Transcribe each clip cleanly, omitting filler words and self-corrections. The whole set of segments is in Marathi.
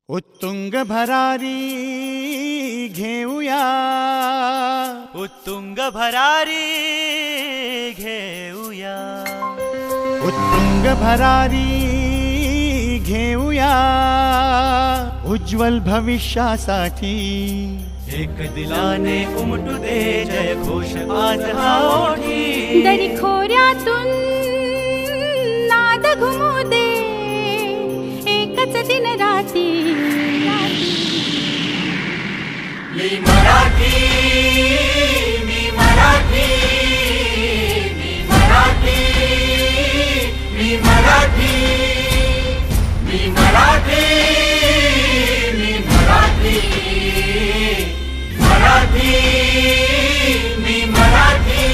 उत्तुंग भरारी घेऊया, उत्तुंग भरारी घेऊया, उत्तुंग भरारी घेऊया, उज्ज्वल भविष्यासाठी एक दिलाने उमटू दे जय घोष आज हा ओठी. दरी खोऱ्यातून नाद घुमू दे एकच दिन राती. मी मराठी, मी मराठी, मी मराठी, मी मराठी, मी मराठी, मी मराठी, मराठी, मी मराठी.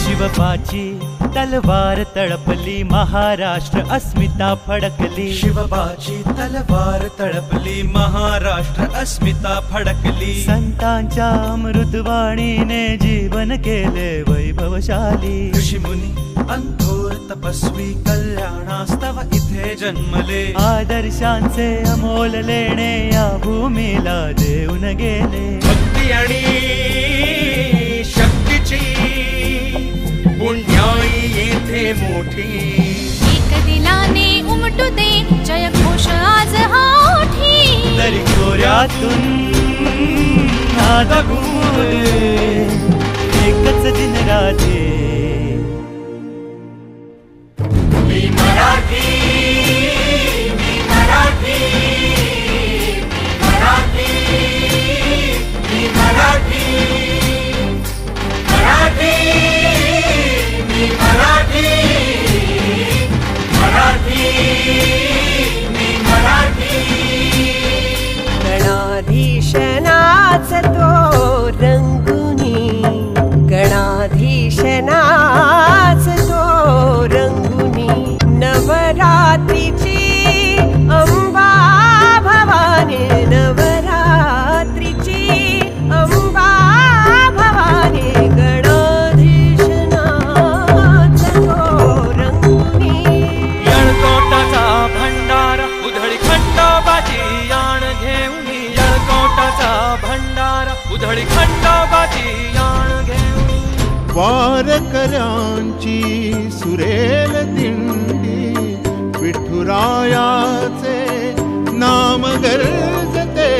शिवबाची तलवार तळपली, महाराष्ट्र अस्मिता फडकली. शिवबाची तलवार तळपली, महाराष्ट्र अस्मिता फडकली. संतांच्या अमृतवाणीने जीवन केले वैभवशाली. ऋषीमुनी अंथोर तपस्वी कल्याणास्तव इथे जन्मले. आदर्शांचे अमोल लेणे या भूमीला देऊन गेले. भक्ती आणि शक्तीची पुण्याई येथे मोठी. एक दिलाने उमटू दे जय घोष आज हा ओठी. तरी खोऱ्यातून नाद घुमू दे एकच दिन राधी. मी मराठी, मी मराठी, मी मराठी, मी मराठी, मराठी, मी मराठी, मराठी, मी मराठी. गणाधीशनाच तो रंगुनी, गणाधीशनाच तो रंगुनी. नवरात्रीची अंबा भवानी, नवरात्रीची अंबा भवानी. गणाधीशनाच तो रंगुनी. यळकोटाचा भंडारा उधळी खंडोबाची याण घेऊन. यळकोटाचा भंडारा उधळी खंडोबाची याण घेऊन. वारकऱ्यांची सुरेल दिंडी, विठुरायाचे नाम गर्जते